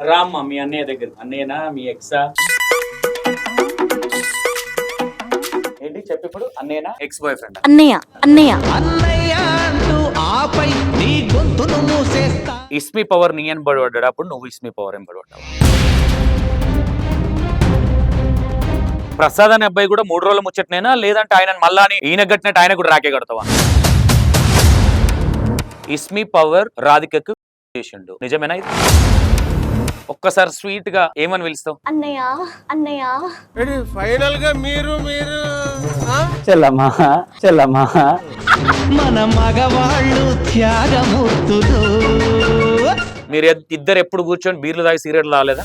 రామ్మా మీ అన్నయ్య దగ్గర. అన్నయ్యనా మీ ఎక్సా? ఏంటి చెప్పు ఇప్పుడు. అన్నయ్యనా ఎక్స్ బాయ్ ఫ్రెండ్? అన్నయ్య అన్నయ్య ఇస్మి పవర్ నీ అని పడబడ్డాడు, అప్పుడు నువ్వు ఇస్మి పవర్ ఏం పడబడ్డావు? ప్రసాద్ అనే అబ్బాయి కూడా 3 రోజుల ముచ్చట్నేనా, లేదంటే ఆయన మళ్ళా ఈయన కట్టినట్టు ఆయన కూడా రాకే కడతావా? ఇస్మి పవర్ రాధికకు చేసిండు, నిజమేనా ఇది? ఒక్కసారి స్వీట్ గా ఏమని పిలుస్తావు? అన్నయ్య అన్నయ్య. ఫైనల్ గా మీరు మీరు చెల్లమ్మా చెల్లమ్మా. మన మగవాళ్ళు త్యాగమూర్తులు. మీరు ఇద్దరు ఎప్పుడు కూర్చొని బీర్లు తాగి సిగరెట్లు రాలేదా?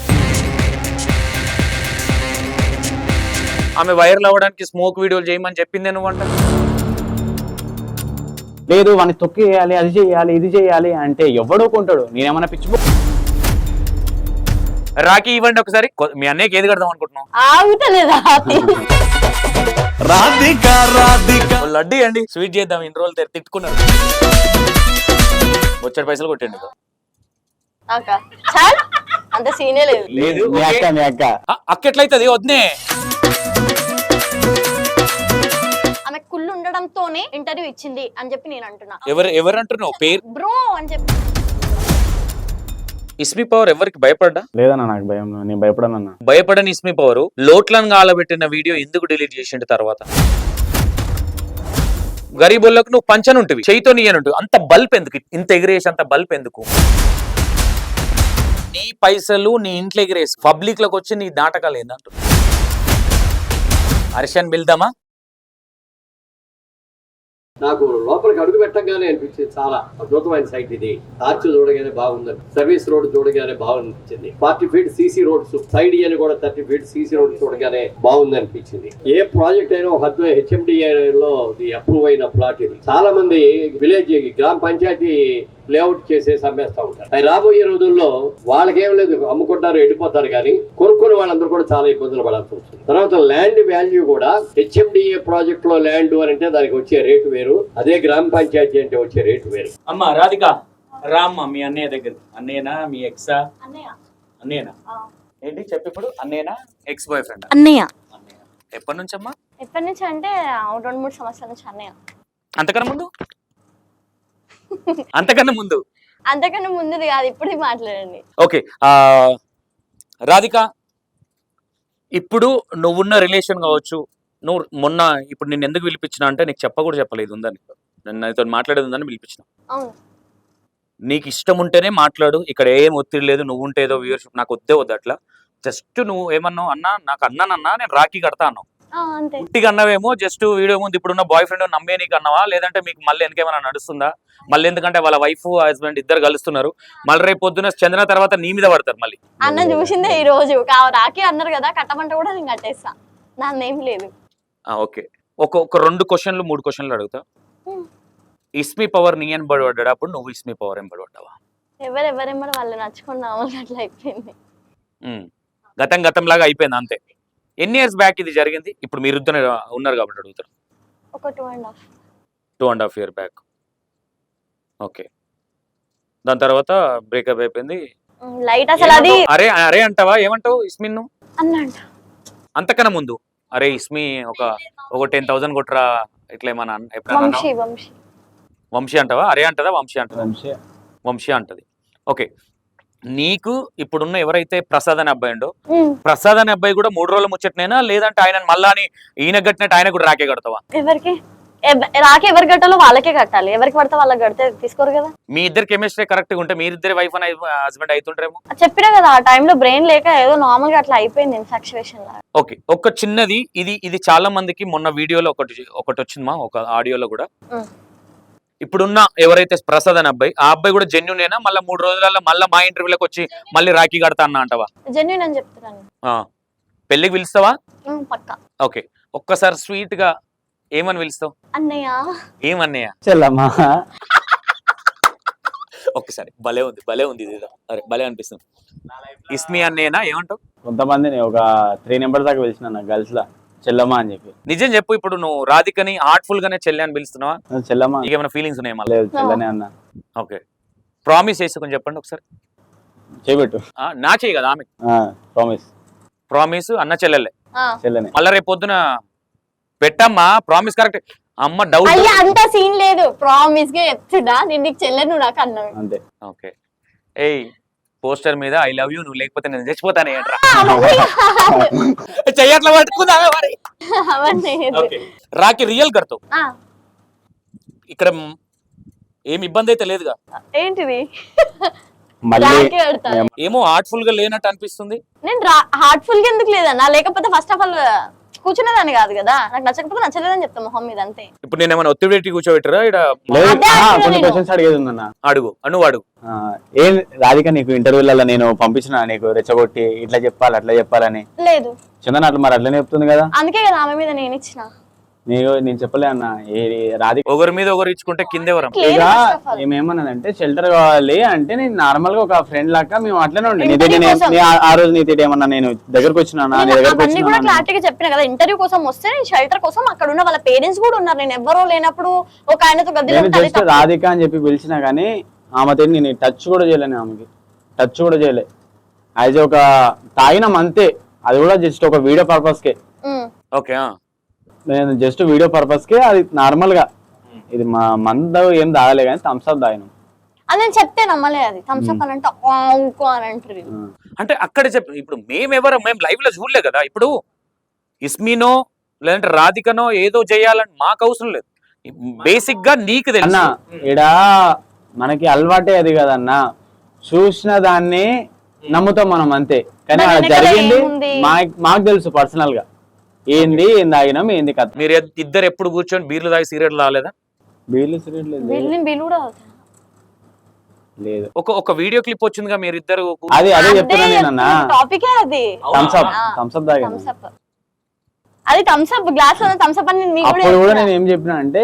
ఆమె వైరల్ అవ్వడానికి స్మోక్ వీడియోలు చేయమని చెప్పింది నువ్వంట. లేదు వాడిని తొక్కి చేయాలి, అది చేయాలి, ఇది చేయాలి అంటే ఎవడో కొంటాడు. నేనేమన్నా పిచ్చి రాఖీ ఇవ్వండి ఒకసారి. మీ అన్నయ్యకి ఏది కడదాం అనుకుంటున్నావు? ఆగుతలేదా? రాధిక రాధిక లడ్డు అండి, స్వీట్ చేద్దాం. ఇన్ని రోజులు తిట్టుకున్నారు. వచ్చాడు పైసలు కొట్టండి. చాలా అంత సీనే లేదు. లేదు మీ అక్క మీ అక్క అక్క ఎట్లయితుంది వద్దే. ఆమె కుళ్ళు ఉండడంతోనే ఇంటర్వ్యూ ఇచ్చింది అని చెప్పి నేను అంటున్నా. ఎవరు అంటున్నావు పేరు? బ్రో అని చెప్పి. ఇస్మి పవర్ ఎవరికి భయపడ్డా? లేదన్నా నాకు భయం, నేను భయపడనన్నా. భయపడని ఇస్మి పవర్ లోట్లను గాలబెట్టిన వీడియో ఎందుకు డిలీట్ చేసిండు తర్వాత? గరీబుల్లకు నువ్వు పంచనుంటివి, చేయితో నీయనుంటివి. అంత బల్బ్ ఎందుకు? ఇంత ఎగిరేసి అంత బల్బ్ ఎందుకు? నీ పైసలు నీ ఇంట్లో ఎగిరేసి పబ్లిక్ లోకి వచ్చి నీ నాటకాలు ఏందంటు? హర్షన్ బిల్దామా? నాకు లోపలికి అడుగు పెట్టగానే అనిపించింది చాలా అద్భుతమైన సైట్ ఇది. ఆర్చ్ చూడగానే బాగుంది, సర్వీస్ రోడ్ చూడగానే బాగుంది. 40 ఫీట్ సీసీ రోడ్స్, సైడ్ అని కూడా 30 ఫీట్ సీసీ రోడ్ చూడగానే బాగుంది అనిపించింది. ఏ ప్రాజెక్ట్ అయినా ఒక HMDA లో అప్రూవ్ అయిన ప్లాట్ ఇది. చాలా మంది విలేజ్ గ్రామ పంచాయతీ లేఅవుట్ చేసేసి అమ్మేస్తా ఉంటారు. అవి రాబోయే రోజుల్లో వాళ్ళకేం లేదు, అమ్ముకుంటారు, వెళ్ళిపోతారు. కానీ కొనుక్కునే వాళ్ళందరూ కూడా చాలా ఇబ్బందులు పడాల్సి వస్తుంది. తర్వాత ల్యాండ్ వాల్యూ కూడా HMDA ప్రాజెక్ట్ లో ల్యాండ్ అని అంటే దానికి వచ్చే రేటు వేరు, అదే గ్రామ పంచాయతీ అంటే వచ్చే రేటు వేరు. అమ్మా రాధిక రామ్మా మీ అన్నయ్య దగ్గర. అన్నయ్యనా మీ ఎక్సా? అన్నయ్యనా ఏంటి చెప్పు ఇప్పుడు. అన్నయ్యనా ఎక్స్ బాయ్ ఫ్రెండ్? అన్నయ్య. ఎప్పటి నుంచి అమ్మా? ఎప్పటి నుంచి అంటే 2-3 సంవత్సరాల నుంచి అన్నయ్య. అంతకన్నా ముందు? అంతకన్నా ముందు? అంతకన్నా ముందుది కాదు, ఇప్పుడు మాట్లాడండి. ఓకే రాధిక, ఇప్పుడు నువ్వున్న రిలేషన్ కావచ్చు, నువ్వు మొన్న ఇప్పుడు నేను ఎందుకు పిలిపించిన అంటే నీకు కూడా చెప్పలేదు ఉందని, నేను నాతో మాట్లాడేది ఉందని పిలిపించిన. నీకు ఇష్టం ఉంటేనే మాట్లాడు, ఇక్కడ ఏం ఒత్తిడి లేదు. నువ్వు ఉంటే ఏదో వ్యూవర్షిప్ నాకు వద్దు అట్లా. జస్ట్ నువ్వు ఏమన్నావు అన్నా, నాకు అన్నానన్నా నేను రాఖీ కడతా అన్నావు. ఇంటికి అన్నావేమో జస్ట్ వీడియో ముందు ఇప్పుడున్న బాయ్ ఫ్రెండ్ నమ్మే నీకు అన్నావా, లేదంటే మీకు మళ్ళీ వెనకేమైనా నడుస్తుందా? మళ్ళీ ఎందుకంటే వాళ్ళ వైఫ్ హస్బెండ్ ఇద్దరు కలుస్తున్నారు, మళ్ళీ రేపు పొద్దున చంద్ర తర్వాత నీ మీద పడతారు మళ్ళీ. అన్న చూసిందే ఈ రోజు రాఖీ అన్నారు కదా, కట్టమంటే కూడా నేను కట్టేస్తా, నాదేం లేదు. ఓకే, ఒక 2 క్వశ్చన్లు 3 క్వశ్చన్లు అడుగుతా. ఇస్మి పవర్ నీ అని పడబడ్డాడు, అప్పుడు నువ్వు ఇస్మి పవర్ ఏం పడబడ్డావా? ఎవరెవరేమో వాళ్ళు నచ్చుకున్నా అట్లా అయిపోయింది. గతం లాగా అయిపోయింది అంతే. ఎన్ని ఇయర్స్ బ్యాక్ ఇది జరిగింది? ఇప్పుడు మీరు ఉన్నారు కాబట్టి అడుగుతారు. ఒక 2.5 ఇయర్ బ్యాక్. ఓకే, దాని తర్వాత బ్రేకప్ అయిపోయింది. లైట్ అసలు అది అరే అరే అంటావా? ఏమంటావు ఇస్మిన్? అన్నంట. అంతకన్నా ముందు అరే ఇస్మి ఒక 10,000 కొట్టరా ఇట్లా ఏమన్నా వంశీ అంటావా? అరే అంటదా వంశీ అంటదా? వంశీ అంటది. ఓకే, నీకు ఇప్పుడున్న ఎవరైతే ప్రసాద్ అనే అబ్బాయి ఉండో, ప్రసాద్ అనే అబ్బాయి కూడా 3 రోజుల ముచ్చట్నేనా, లేదంటే ఆయన మళ్ళా ఈయన కట్టినట్టు ఆయన కూడా రాకే కడతావా? ఎవరికి రాకే ఎవరు కట్టాలో వాళ్ళకే కట్టాలి, ఎవరికి పడితే వాళ్ళకి కడితే తీసుకోరు కదా. మీ ఇద్దరు కెమిస్ట్రీ కరెక్ట్ గా ఉంటే మీరిద్దరు వైఫ్ అండ్ హస్బెండ్ అవుతుంటారేమో. చెప్పినా కదా ఆ టైంలో బ్రెయిన్ లేక ఏదో నార్మల్ గా అట్లా అయిపోయింది ఇన్ఫాక్చుయేషన్ లా. ఓకే, ఒక చిన్నది, ఇది చాలా మందికి మొన్న వీడియోలో ఒకటి వచ్చిందమ్మా, ఒక ఆడియోలో కూడా. ఇప్పుడున్న ఎవరైతే ప్రసాద్ అనే అబ్బాయి, ఆ అబ్బాయి కూడా జెన్యునేనా? మళ్ళీ 3 రోజులలో మళ్ళీ మా ఇంటర్వ్యూలోకి వచ్చి మళ్ళీ రాఖీ కడతా అన్న అంటావా? జెన్యున్ అని చెప్తున్నాను. పెళ్లికి పిలుస్తావా? పక్కా. ఓకే, ఒక్కసారి స్వీట్ గా ఏమని పిలుస్తావు? అన్నయ్య. ఏమన్నయ్య? చెల్లమ్మా. ఒక్కసారి భలే ఉంది ఇది, అరే భలే అనిపిస్తుంది. ఇస్మి అన్నయ్యనా ఏమంటావు? కొంతమందిని ఒక 3 నెంబర్ దాకా పిలిచిన గర్ల్స్ లా చెల్లమ్మా అని చెప్పి. నిజం చెప్పు, ఇప్పుడు నువ్వు రాధికని హార్ట్ఫుల్ గానే చెల్లె అని పిలుస్తున్నావా? చెల్లమ్మా. ఏమైనా ఫీలింగ్స్ ఉన్నాయా? లేదు చెల్లనే అన్న. ఓకే, ప్రామిస్ చేసుకొని చెప్పండి ఒకసారి. చేయబెట్టు. నా చేయి కదా ఆమె ప్రామిస్. ప్రామిస్ అన్న చెల్లెలే ఆ. చెల్లెనే. మళ్ళీ రేపు పొద్దున పెట్టమ్మా ప్రామిస్ కరెక్ట్. అమ్మ డౌట్. అయ్యా అంత సీన్ లేదు, ప్రామిస్ గా చెప్తున్నా నేను నీకు చెల్లె నువ్వు నాకు అన్నావు. అంతే. ఓకే ఏయ్ పోస్టర్ మీద ఐ లవ్ యూ నువ్వు లేకపోతే నేను చచ్చిపోతానే ఏంట్రా చెయ్యట్లా పట్టుకుందా మరి. అవన్నీ ఓకే రాకి రియల్ కర్తో ఆ, ఇక్కడ ఏం ఇబ్బంది అయితే లేదుగా. ఏంటిది మళ్ళీ రాఖీ కడతాను. ఏమో హార్ట్ఫుల్ గా లేనట్టు అనిపిస్తుంది. నేను హార్ట్ఫుల్ గా ఎందుకు లేదన్నా, లేకపోతే ఫస్ట్ ఆఫ్ ఆల్ కూర్చునేదాన్ని కాదు కదా, నాకు నచ్చకపోతే నచ్చలేదని చెప్తాను మొహం మీద అంతే. ఇప్పుడు నేను ఏమైనా ఒత్తిడి పెట్టి కూర్చోబెట్టరా ఇక్కడ లేదు. అదే అంటున్నా కొన్ని నేను. క్వశ్చన్స్ అడిగేది ఉందన్న. అడుగు నువ్వు అడుగు. ఏం రాధిక నీకు ఇంటర్వ్యూలలో నేను పంపించిన నీకు రెచ్చగొట్టి ఇట్లా చెప్పాలి అట్లా చెప్పాలని? లేదు, చందన అట్లా మరి అట్లనే చెప్తుంది కదా. అందుకే కదా ఆమె మీద నేను ఇచ్చిన. నేను చెప్పలే అన్న. రాధిక ఒకరి మీద ఒకరు ఇచ్చుకుంటే కిందెవరం. లేదు ఇక first of all. ఏమేమన్నదంటే షెల్టర్ కావాలి అంటే నేను నార్మల్ గా ఒక ఫ్రెండ్ లాగా మేము అట్లనే ఉండే. Interview కోసం. ఆ రోజు నీతో ఏమన్నా నేను దగ్గరకు వచ్చినా నీ నేను దగ్గరకు అవన్నీ కూడా వచ్చినా క్లారిటీగా చెప్పిన కదా, ఇంటర్వ్యూ కోసం వస్తే నేను షెల్టర్ కోసం అక్కడ ఉన్న వాళ్ళ పేరెంట్స్ కూడా ఉన్నారు, నేను ఎవ్వరూ లేనప్పుడు ఒక ఆయనతో గదిలో నేను ఉంటే అది జస్ట్ తప్పు. రాధిక అని చెప్పి పిలిచినా కానీ ఆమెతో నేను టచ్ కూడా చేయలేను. ఆమెకి టచ్ కూడా చేయలే. యాజ్ ఒక తాగినాం అంతే, అది కూడా జస్ట్ ఒక వీడియో పర్పస్ కే. ఉమ్. ఓకే నేను జస్ట్ వీడియో పర్పస్ కే, అది నార్మల్ గా ఇది మా మంద ఏం తాగలే కానీ థమ్స్ అప్ తాగినాం. అది నేను చెప్తే నమ్మలే, అది థమ్స్ అప్ అని అంటే ఊకో అని అంటారు. అంటే అక్కడ చెప్పు. ఇప్పుడు మేము లైవ్ లో చూడలే కదా. ఇప్పుడు ఇస్మినో లేదంటే రాధికనో ఏదో చేయాలని మాకు అవసరం లేదు. బేసిక్ గా నీకు అన్న తెలుసు. ఇడ మనకి అలవాటే అది కదన్నా, చూసిన దాన్ని నమ్ముతాం మనం అంతే. కానీ దాని అలా వెనకాల జరిగింది ఏముంది? మాకు తెలుసు పర్సనల్ గా ఏంది ఏం తాగినాం ఏంది కథ. మీరు ఇద్దరు ఎప్పుడు కూర్చొని బీర్లు తాగి సిగరెట్ రాలేదా? బీర్లు సిగరెట్ లేదు. నేను బిల్ కూడా అవుతాను. లేదు. ఒక వీడియో క్లిప్ వచ్చిందిగా మీరు ఇద్దరు. అదే చెప్తున్నా నేనన్నా. టాపికే అది. థమ్స్ అప్ తాగాను. థమ్స్ అప్ అది థమ్స్ అప్ గ్లాస్ లో థమ్స్ అప్ అని నేను అప్పుడు కూడా నేను ఏం చెప్పినా అంటే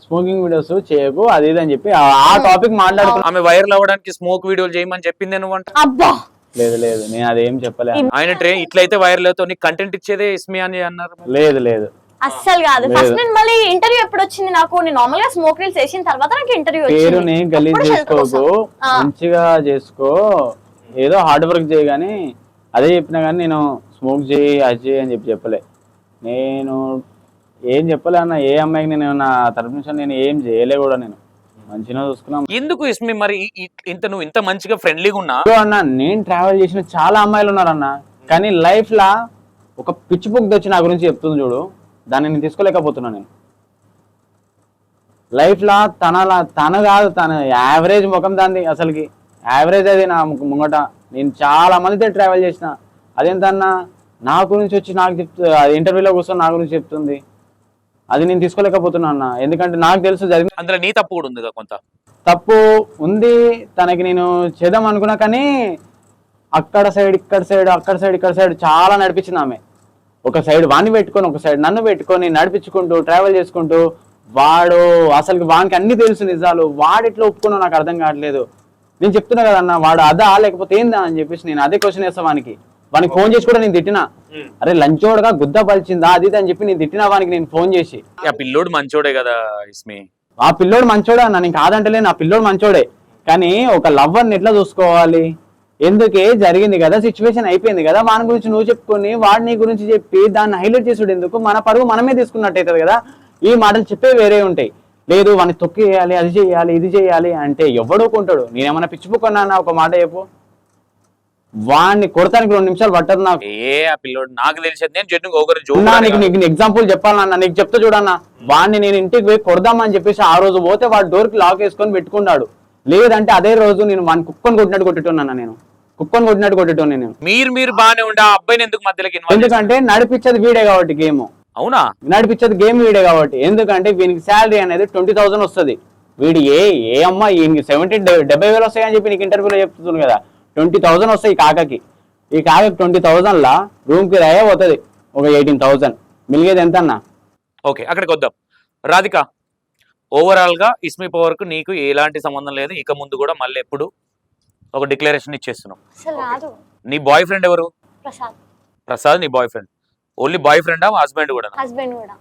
స్మోకింగ్ వీడియోస్ చేయకు అది ఇది అని చెప్పి ఆ టాపిక్ మాట్లాడుకున్నా. ఆమె వైరల్ అవ్వడానికి స్మోక్ వీడియోలు చేయమని చెప్పింది నువ్వు అంట. అబ్బా లేదు నేను అదేం చెప్పలే. ఆయన ఇట్లయితే వైరల్ అవుతావు, నీకు కంటెంట్ ఇచ్చేదే ఇస్మి అని అన్నారు. లేదు అస్సలు కాదు. ఫస్ట్ నేను మళ్ళీ ఇంటర్వ్యూ ఎప్పుడు వచ్చింది నాకు, నేను నార్మల్ గా స్మోక్ రీల్స్ చేసిన తర్వాత నాకు ఇంటర్వ్యూ పేరుని వచ్చింది. గలీజ్ అప్పుడు shelter చేసుకోకు, కోసం. మంచిగా చేసుకో, ఏదో హార్డ్ వర్క్ చేయి. కానీ అదే చెప్పినా కానీ నేను స్మోక్ చేయి అది చేయి అని చెప్పలే. నేను ఏం చెప్పలే అన్న. ఏ అమ్మాయికి నేను నా తరపు నుంచి నేను ఏం చేయలే కూడా. నేను మంచిగా చూసుకున్నా. ఎందుకు ఇస్మి మరి నువ్వు ఇంత మంచిగా ఫ్రెండ్లీగా ఉన్నా అన్న నేను ట్రావెల్ చేసిన చాలా అమ్మాయిలు ఉన్నారన్న, కానీ లైఫ్ లా ఒక పిచ్చి బుక్ తెచ్చి నా గురించి చెప్తుంది చూడు, దాన్ని నేను తీసుకోలేకపోతున్నా. నేను లైఫ్ లా తన కాదు, తన యావరేజ్ ముఖం దాన్ని, అసలుకి యావరేజ్ అది నా ముంగట. నేను చాలా మందితో ట్రావెల్ చేసిన, అదేంటన్నా నా గురించి వచ్చి నాకు చెప్తుంది, అది ఇంటర్వ్యూలో కూర్చొని నా గురించి చెప్తుంది. అది నేను తీసుకోలేకపోతున్నా అన్న. ఎందుకంటే నాకు తెలుసు జరిగింది. అందులో నీ తప్పు కూడా ఉంది కొంత. తప్పు ఉంది తనకి, నేను చేద్దాం అనుకున్నా. కానీ అక్కడ సైడ్ ఇక్కడ సైడ్ అక్కడ సైడ్ ఇక్కడ సైడ్ చాలా నడిపించింది ఆమె. ఒక సైడ్ వాడిని పెట్టుకొని ఒక సైడ్ నన్ను పెట్టుకొని నడిపించుకుంటూ ట్రావెల్ చేసుకుంటూ, వాడు అసలు వానికి అన్ని తెలుసు నిజాలు, వాడు ఎట్లా ఒప్పుకున్నా నాకు అర్థం కావట్లేదు. నేను చెప్తున్నా కదన్న, వాడు అదా లేకపోతే ఏందా అని చెప్పేసి నేను అదే క్వశ్చన్ వేస్తా వానికి ఫోన్ చేసి కూడా నేను తిట్టినా. అరే లంచోడగా గుద్ద పలిచిందా అది అని చెప్పి నేను తిట్టినా వానికి. నేను ఫోన్ చేసి ఆ పిల్లోడు మంచోడే కదా ఇస్మి. ఆ పిల్లోడు మంచోడే అన్న, నేను కాదంటలేను, ఆ పిల్లోడు మంచోడే. కానీ ఒక లవ్వర్ని ఎట్లా చూసుకోవాలి, ఎందుకే జరిగింది కదా, సిచ్యువేషన్ అయిపోయింది కదా, వాని గురించి నువ్వు చెప్పుకొని వాడు నీ గురించి చెప్పి దాన్ని హైలైట్ చేసుడు ఎందుకు? మన పరువు మనమే తీసుకున్నట్టు అవుతుంది కదా. ఈ మాటలు చెప్పే వేరే ఉంటాయి. లేదు వాడిని తొక్కి చేయాలి అది చేయాలి ఇది చేయాలి అంటే ఎవడో కొంటాడు. నేనేమన్నా పిచ్చిపోకున్నా ఒక మాట చెప్పు, వాడిని కొడతానికి 2 నిమిషాలు పట్టదు నాకు. ఆ పిల్లోడు నాకు తెలిసేది నేను జడ్డు ఒకరు నీకు ఎగ్జాంపుల్ చెప్పాలన్నా, నీకు చెప్తా చూడన్నా. వాడిని నేను ఇంటికి పోయి కొడదామని చెప్పేసి ఆ రోజు పోతే వాడు డోర్కి లాక్ వేసుకొని పెట్టుకున్నాడు. లేదంటే అదే రోజు నేను వాడిని కుక్కని కొట్టినట్టు కొట్టేటోన్నా. నేను కుక్కని కొట్టినట్టు కొట్టేటోని. నేను మీరు బాగానే ఉండే ఆ అబ్బాయిని ఎందుకు మధ్యలోకి ఎందుకంటే నడిపించేది వీడే కాబట్టి గేమ్. అవునా? నడిపించేది గేమ్ వీడే కాబట్టి. ఎందుకంటే వీనికి శాలరీ అనేది 20,000 వస్తుంది. వీడు ఏ అమ్మ 70,000 వస్తాయని చెప్పి నీకు ఇంటర్వ్యూలో చెప్తున్నాను కదా. 20,000 వస్తాయి ఈ కాకకి. ఈ కాకకి 20,000లా రూమ్ కి రాయే పోతుంది ఒక 18,000. మిలిగేది ఎంత అన్న? ఓకే అక్కడికి వద్దాం. రాధిక, ఓవరాల్ గా ఇస్మి పవర్ కు నీకు ఎలాంటి సంబంధం లేదు. ఇక ముందు కూడా మళ్ళీ ఎప్పుడు ఒక డిక్లరేషన్ ఇచ్చేస్తున్నాం. అసలు రాదు. నీ బాయ్ ఫ్రెండ్ ఎవరు? ప్రసాద్ నీ బాయ్ ఫ్రెండ్. ఓన్లీ బాయ్ ఫ్రెండా హస్బెండ్ కూడా? హస్బెండ్ కూడా.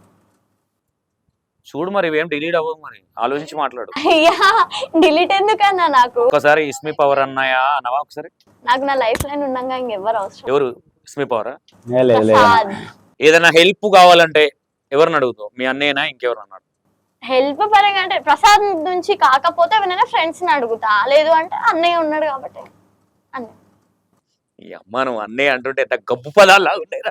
చూడు మరి ఇవేం డిలీట్ అవ్వదు, మరి ఆలోచించి మాట్లాడు. అయ్యా డిలీట్ ఎందుకన్నా నాకు ఒకసారి ఇస్మి పవర్ అన్నాయా అనవా ఒకసారి? నాకు నా లైఫ్ లైన్ ఉన్నాగా ఇంకెవ్వరు అవసరం. ఎవరు ఇస్మి పవరా? లేదు ప్రసాద్. ఏదైనా హెల్ప్ కావాలంటే ఎవరిని అడుగుతావు? మీ అన్నయ్యనా ఇంకెవరు అన్నాడు? హెల్ప్ పరంగా అంటే ప్రసాద్ నుంచి కాకపోతే ఎవరైనా ఫ్రెండ్స్ ని అడుగుతా, లేదు అంటే అన్నయ్య ఉన్నాడు కాబట్టి అన్నయ్య. ఈ అమ్మ నువ్వు అన్నయ్య అంటుంటే ఎంత గబ్బు పదాలు ఉన్నాయి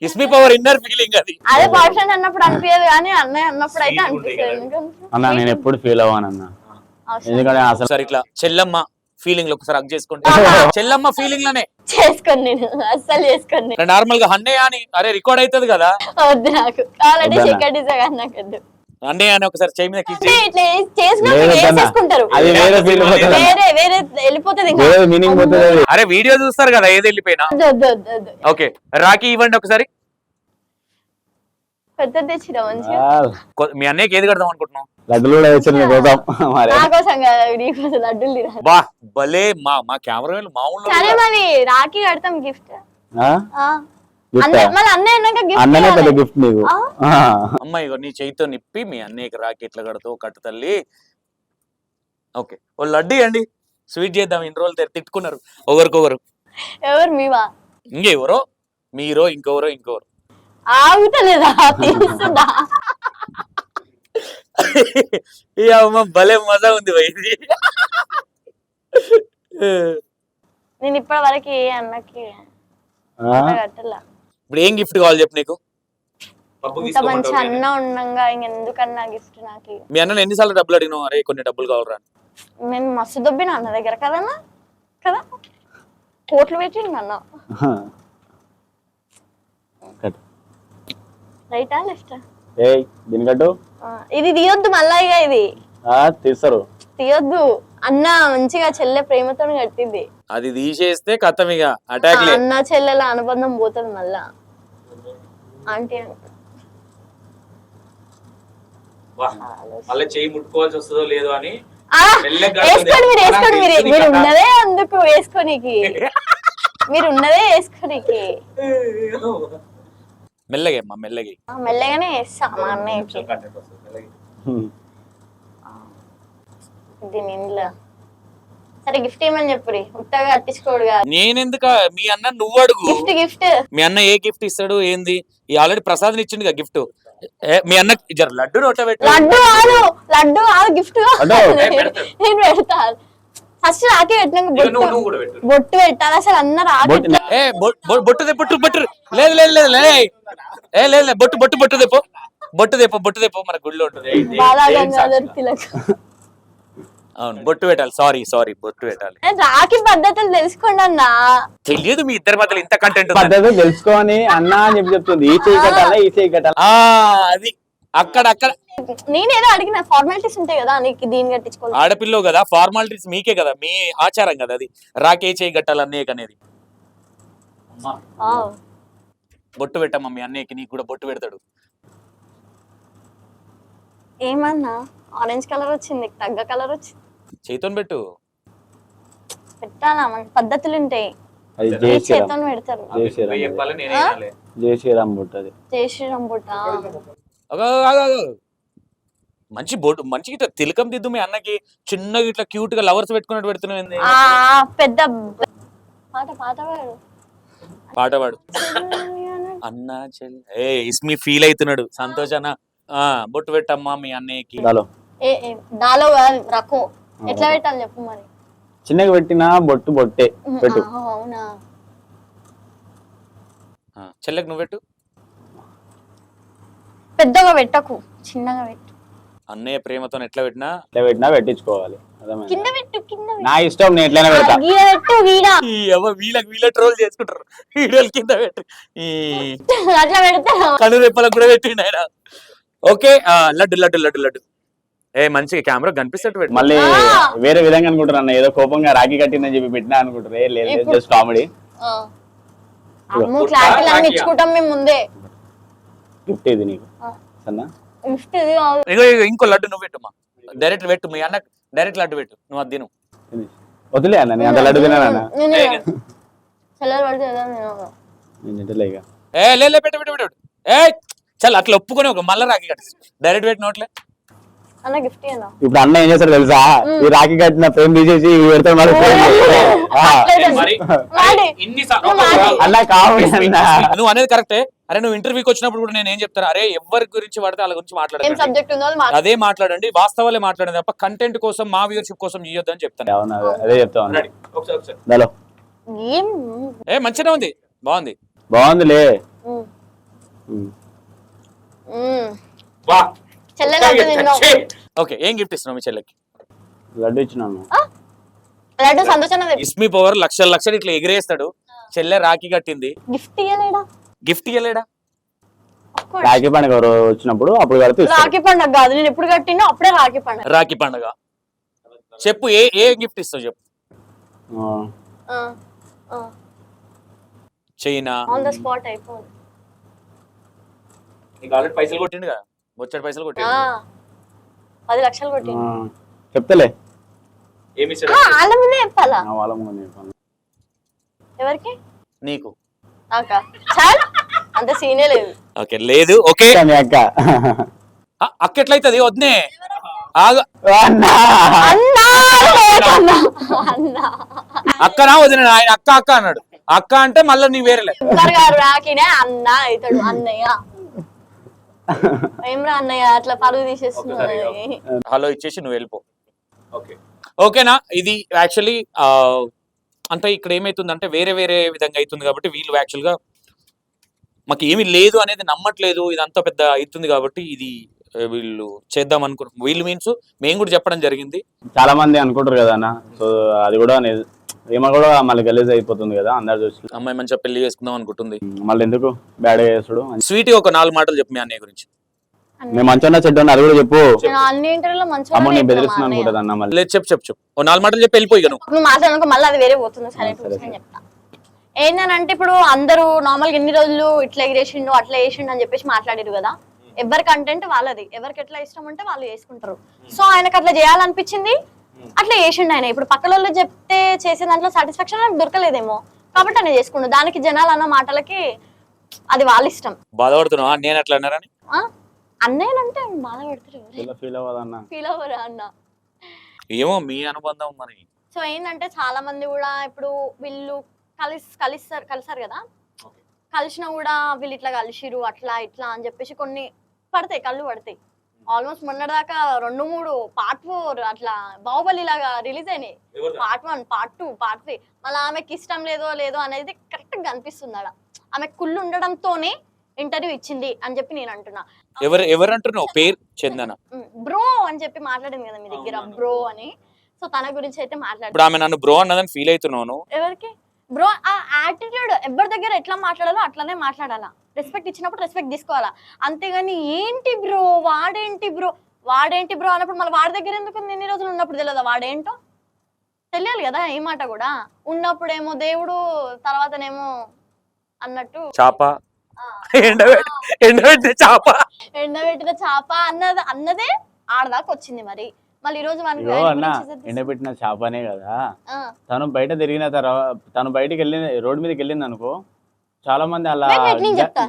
ఇస్మి పవర్ ఇన్నర్ ఫీలింగ్ అది. అదే బాయ్ ఫ్రెండ్ అన్నప్పుడు అనిపించదు కానీ అన్నయ్య అన్నప్పుడు అయితే అనిపిస్తుంది. అన్న నేను ఎప్పుడు ఫీల్ అవ్వనన్నా, ఎందుకంటే అసలు ఒకసారి ఇట్లా చెల్లమ్మ ఫీలింగ్ లో ఒకసారి హగ్ చేసుకుంటే చెల్లమ్మ ఫీలింగ్ లోనే చేసుకోండి, నేను అస్సలు చేసుకోండి. నార్మల్ గా అన్నయ్య అని అరే రికార్డ్ అవుతుంది కదా, వద్దు నాకు కావాలంటే వద్దన్నా. చికెన్ డిజా నాకు వద్దు. అన్నయ్య అని ఒకసారి చెయ్యి మీద కిస్ అంటే చేయి. ఇట్లా చేసుకుని లేదు అన్న. వేసేసుకుంటారు, అది వేరే ఫీల్ పోతుంది, వేరే వేరే వెళ్ళిపోతుంది ఇంకా. వేరే మీనింగ్ పోతుంది అది. అరే వీడియో చూస్తారు కదా ఏది వెళ్ళిపోయినా. వద్దు, వద్దు, వద్దు, వద్దు. ఓకే రాఖీ ఇవ్వండి ఒకసారి. పెద్ద తెచ్చిరా మంచిగా. మీ అన్నయ్యకి ఏది కడదాం అనుకుంటున్నాం? లడ్డులు కూడా తెచ్చిన పోతాం మరి. నా కోసం కాదు, నీకోసం లడ్డూలు తినాలి. బా భలే మా కెమెరా మామూలు సరే మరి రాఖీ కడతాం గిఫ్ట్. ఆ? Gift ఆ? మళ్ళీ అన్నయ్య అన్నాక అన్ననే పెద్ద గిఫ్ట్ గిఫ్ట్ నీకు. ఆ? ఆ. అమ్మాయి నీ చేయితో నిప్పి మీ అన్నయ్యకి రాఖీ ఎట్లా కడతావు కట్టు తల్లి. ఓకే ఓ లడ్డు అండి, స్వీట్ చేద్దాం. ఇన్ని రోజులు తిట్టుకున్నారు ఒకరికొకరు. ఎవరు మీవా? ఇంకెవరో మీరో ఇంకెవరో ఆగుతలేదా తీస్తుందా? ఈ అమ్మ భలే మజా ఉంది ఇది. నేను ఇప్పటి వరకు ఏ అన్నకి ఆ? కట్టలా. ఇప్పుడు ఏం గిఫ్ట్ కావాలి చెప్పు నీకు? ఇంత మంచి అన్న ఉండంగా ఇంకెందుకన్నా గిఫ్ట్ నాకు? మీ అన్న ఎన్నిసార్లు డబ్బులు అడిగినావు? అరే కొన్ని డబ్బులు కావాలరా. నేను మస్తు దొబ్బిన అన్న దగ్గర కదన్నా, కదా కోట్లు పెట్టిండు అన్న. కట్టు. రైటా లెఫ్టా? ఏయ్ దీని కట్టు. ఇది తీయొద్దు మళ్ళా, ఇక ఇది తీస్తారు. తీయొద్దు అన్న, మంచిగా చెల్లె ప్రేమతో కట్టింది. అది తీసేస్తే కథం ఇక అటాక్ లే. అన్న చెల్లెల అనుబంధం పోతుంది మళ్ళా. ఆంటీ మళ్ళీ చేయి ముట్టుకోవాల్సి వస్తుందో లేదో అని వేసుకోండి, మీరు వేసుకోండి, మీరు ఉన్నదే అందుకు వేసుకోనికి, మీరు ఉన్నదే వేసుకోనికి. మెల్లగే అమ్మా మెల్లగే. మెల్లగానే వేస్తా మా అన్నయ్యకి. దీని ఇంట్లో సరే గిఫ్ట్ ఏమని చెప్పురి, ఉత్తగా కట్టించుకోడు కాదు. నేనెందుక మీ అన్న నువ్వు అడుగు. గిఫ్ట్ గిఫ్ట్ మీ అన్న ఏ గిఫ్ట్ ఇస్తాడు ఏంది? ఈ ఆల్రెడీ ప్రసాద్ ఇచ్చిండు గిఫ్ట్. మీ అన్న జర లడ్డు నోట పెట్టు. లడ్డు కాదు గిఫ్ట్ నేను పెడతా. ఫస్ట్ రాఖీ పెట్టినాక బొట్టు పెట్టాలి. అసలు అన్న రాఖీ బొట్టు బొట్టు లేదు లేదు లేదు లేదు బొట్టు తెప్పో మన గుడిలో ఉంటుంది. బాలగంగాధర్ తిలక్. అవును బొట్టు పెట్టాలి. సారీ బొట్టు పెట్టాలి. రాఖీ పద్ధతులు తెలుసుకోండి అన్న. తెలియదు మీ ఇద్దరి మధ్యలో ఇంత కంటెంట్ పద్ధతి తెలుసుకొని అన్న అని చెప్పి చెప్తుంది. ఈ చేయి కట్టాలా ఈ చేయి కట్టాలా. అది అక్కడ నేనేదో అడిగిన ఫార్మాలిటీస్ ఉంటాయి కదా, నీకు దీన్ని కట్టించుకోవాలి. ఆడపిల్లో కదా, ఫార్మాలిటీస్ మీకే కదా, మీ ఆచారం కదా అది. రాకే చేయి కట్టాలి అన్నయ్యకి అనేది. బొట్టు పెట్టమ్మా మీ అన్నయ్యకి, నీకు కూడా బొట్టు పెడతాడు. ఏమన్నా ఆరెంజ్ కలర్ వచ్చింది, తగ్గ కలర్ వచ్చింది. చేతితో పెట్టు. పెట్టాలా, మన పద్ధతులు ఉంటాయి. అది జై శ్రీరామ్. చేతితో పెడతారు. జై శ్రీరామ్ బొట్టు అది. జై శ్రీరామ్ బుట్ట. మంచి బొట్టు మంచి ఇట్లా తిలకం దిద్దు. మీ అన్నకి చిన్నగా ఇట్లా క్యూట్ గా లవర్స్ పెట్టుకున్నట్టు పెడుతున్నావు. పెద్ద పాటవాడు అన్న చెల్లి. ఇస్మి ఫీల్ అవుతున్నాడు సంతోష్ అన్న. బొట్టు పెట్టమ్మా మీ అన్నయ్యకి. దాలో రకం ఎట్లా పెట్టాలి చెప్పు మరి. చిన్నగా పెట్టినా బొట్టు బొట్టే పెట్టు. అవునా? చెల్లెకి నువ్వు పెట్టు. పెద్దగా పెట్టకు, చిన్నగా పెట్టు. అన్నయ్య ప్రేమతో ఎట్లా పెట్టినా పెట్టించుకోవాలి. కింద పెట్టు, కింద నా ఇష్టం, నేను ఎట్లయినా పెడతా. వీళ్ళ ట్రోల్ చేసుకుంటారు వీడియోలు. కింద పెట్టు. అట్లా పెడతా. కళ్ళు రెప్పలకు కూడా పెట్టిండు ఆయన. ఓకే లడ్డు లడ్డు లడ్డు లడ్డు. మంచిగా కెమెరా కనిపిస్తట్టు పెట్టు. మళ్ళీ వేరే విధంగా అనుకుంటారు అన్న, ఏదో కోపంగా రాఖీ కట్టిందని చెప్పి పెట్టినా అనుకుంటారు. లేదు జస్ట్ కామెడీ. క్లారిటీ అన్ని ఇచ్చుకుంటాం మేము ముందే. గిఫ్ట్ ఇది నీకు సన్నా. గిఫ్ట్ ఇది కాదు. ఇంకో లడ్డు నువ్వు పెట్టమ్మా. డైరెక్ట్ పెట్టు. మీ అన్న డైరెక్ట్ లడ్డు పెట్టు. నువ్వు అది తిను. వదిలే అన్న, నేను అంత లడ్డు తినానన్నా. చల్లలు పడితే నేను తింటలే ఇక. లే పెట్టు పెట్టు పెట్టు. చాలా అట్లా ఒప్పుకొని ఒక మళ్ళీ రాఖీ కట్టి డైరెక్ట్ పెట్టి నోట్లే అన్న గిఫ్ట్ అన్న ఇప్పుడు అన్న ఏం చేస్తాడు తెలుసా, ఈ రాఖీ కట్టిన ఫ్రేమ్ తీసేసి ఇవి పెడతాడు మళ్ళీ frame. ఆ, అన్న కామెడీ అన్న. నువ్వు అనేది కరెక్టే. అరే నువ్వు ఇంటర్వ్యూకి వచ్చినప్పుడు కూడా నేను ఏం చెప్తాను, అరే ఎవరి గురించి పడితే వాళ్ళ గురించి ఏం మాట్లాడండి, సబ్జెక్ట్ ఉందో అది అదే మాట్లాడండి, వాస్తవాలే మాట్లాడండి తప్ప కంటెంట్ కోసం మా వ్యూవర్షిప్ కోసం చేయొద్దు అని చెప్తాను. అవును, అదే చెప్తా ఉన్నా. Ready? ఒకసారి. హలో ఏం ఏ మంచిగా ఉంది, బాగుంది. బాగుందిలే. ఉమ్. ఉమ్. ఉమ్. వా చెల్లెలు అంటే తిన్నావు. ఓకే, ఏం గిఫ్ట్ ఇస్తున్నావు మీ చెల్లెకి? లడ్డు ఇచ్చినాను. లడ్డు సంతోషం ఇస్మి పవర్ లక్షలు లక్షలు ఇట్లా ఎగిరేస్తాడు. చెల్లె రాఖీ కట్టింది, గిఫ్ట్ ఇయ్యలేడా? గిఫ్ట్ ఇవ్వలేడా? రాఖీ పండుగ ఎవరు వచ్చినప్పుడు అప్పుడు కడితే ఇస్తాడు. రాఖీ పండుగ కాదు, నేను ఎప్పుడు కట్టినా అప్పుడే రాఖీ పండుగ. రాఖీ పండుగ చెప్పు, ఏ ఏ గిఫ్ట్ ఇస్తావు చెప్పు. చైనా ఆన్ ద స్పాట్ అయిపోయింది. నీకు ఆల్రెడీ పైసలు కొట్టిండు కదా, వచ్చాడు పైసలు కొట్టిండు. 10 లక్షలు కొట్టింది. చెప్తలే ఏమి ఇస్తాడు? వాళ్ళ ముందే చెప్పాలా? నా వాళ్ళ ముందు చెప్పాను. ఎవరికి? నీకు. నాకా? చాలా అంత సీనే లేదు. ఓకే లేదు, ఓకే. మీ అక్క అక్క ఎట్లయితది వద్దే ఆగ అన్నా. అన్నా లేదన్నా. అన్నా అక్కనా వదిన, ఆయన అక్క అక్క అన్నాడు. అక్క అంటే మళ్ళీ నీ వేరేలే. గారు రాకినే అన్న అవుతాడు, అన్నయ్య. ఏమ్రా అన్నయ్య అట్లా పరుగు తీసేస్తున్నావు. హలో ఇచ్చేసి నువ్వు వెళ్ళిపో. ఓకేనా? ఇది యాక్చువల్లీ అంటే ఇక్కడ ఏమైతుందంటే వేరే వేరే విధంగా అవుతుంది కాబట్టి వీళ్ళు యాక్చువల్గా మాకు ఏమీ లేదు అనేది నమ్మట్లేదు, ఇదంతా పెద్ద అవుతుంది కాబట్టి ఇది వీళ్ళు చేద్దాం అనుకుంటున్నాం. వీళ్ళు మీన్స్ మేము కూడా చెప్పడం జరిగింది. చాలా మంది అనుకుంటారు కదా అన్న, సో అది కూడా ఏమో కూడా మళ్ళీ గలీజ్ అయిపోతుంది కదా అందరు చూసి. అమ్మాయి మంచిగా పెళ్లి చేసుకుందాం అనుకుంటుంది, మళ్ళీ ఎందుకు బ్యాడ్ చేసుడు. స్వీట్ ఒక 4 మాటలు చెప్పు మీ అన్నయ్య గురించి. నేను మంచిగా చెడ్డ అది కూడా చెప్పు. నేను అన్ని ఇంటర్వ్యూలో మంచిగా అమ్మ నేను బెదిరిస్తున్నాను అనుకుంటుంది అన్న. మళ్ళీ లేదు చెప్పు చెప్పు చెప్పు, ఓ 4 మాటలు చెప్పి వెళ్ళిపోయి నువ్వు. నువ్వు మాట్లాడనుకో మళ్ళీ అది వేరే పోతుంది. సరే చెప్తా. ఏంటంటే ఇప్పుడు అందరూ నార్మల్గా ఎన్ని రోజులు ఇట్లా ఎగిరేసిండు అట్లా వేసిండు అని చెప్పేసి మాట్లాడారు కదా. ఎవరి కంటెంట్ వాళ్ళది, ఎవరికి ఎట్లా ఇష్టం అంటే వాళ్ళు చేసుకుంటారు. సో ఆయనకు అట్లా చేయాలనిపించింది, అట్లా చేసిండు ఆయన. ఇప్పుడు పక్కల వాళ్ళు చెప్తే చేసే దాంట్లో సాటిస్ఫాక్షన్ నాకు దొరకలేదేమో కాబట్టి ఆయన చేసుకుండు. దానికి జనాలు అన్న మాటలకి అది వాళ్ళ ఇష్టం. బాధపడుతున్నావా నేను అట్లా అన్నారని? అన్నయ్యనంటే బాధ పెడతారు, ఫీల్ అవ్వదన్న. ఫీల్ అవ్వరా అన్న. ఏమో మీ అనుబంధం మరి. సో ఏంటంటే చాలా మంది కూడా ఇప్పుడు వీళ్ళు కలిసారు కదా, కలిసినా కూడా వీళ్ళు ఇట్లా కలిసిరు అట్లా ఇట్లా అని చెప్పేసి కొన్ని పడతాయి, కళ్ళు పడతాయి. ఆల్మోస్ట్ మొన్నటిదాకా 2-3 పార్ట్ 4 అట్లా బాహుబలి లాగా రిలీజ్ అయినాయి. Part 1, part 2, part 3. మళ్ళీ ఆమెకి ఇష్టం లేదో అనేది కరెక్ట్ గా అనిపిస్తుంది. అలా ఆమె కుళ్ళు ఉండడంతోనే ఇంటర్వ్యూ ఇచ్చింది అని చెప్పి నేను అంటున్నా. ఎవరు అంటున్నావు? పేరు చందన బ్రో అని చెప్పి మాట్లాడింది కదా మీ దగ్గర, బ్రో అని. సో తన గురించి అయితే ఇప్పుడు ఆమె నన్ను బ్రో అన్నదని ఫీల్ అవుతున్నాను. ఎవరికి బ్రో? ఆ యాటిట్యూడ్ ఎవరి దగ్గర ఎట్లా మాట్లాడాలో అట్లానే మాట్లాడాలా. రెస్పెక్ట్ ఇచ్చినప్పుడు రెస్పెక్ట్ తీసుకోవాలా, అంతేగాని ఏంటి బ్రో వాడేంటి బ్రో అన్నప్పుడు మళ్ళీ వాడి దగ్గర ఎందుకు ఎన్ని రోజులు ఉన్నప్పుడు తెలియదా వాడేంటో? తెలియాలి కదా ఏ మాట కూడా. ఉన్నప్పుడేమో దేవుడు, తర్వాతనేమో అన్నట్టు చాప ఎండబెట్టిన చాప అన్నదే ఆడదాకా వచ్చింది. మరి మళ్ళీ ఈ రోజు ఎండబెట్టిన చేపనే కదా. తను బయట తిరిగిన తర్వాత తను బయటికి వెళ్ళింది, రోడ్డు మీదకి వెళ్ళింది అనుకో, చాలా మంది అలా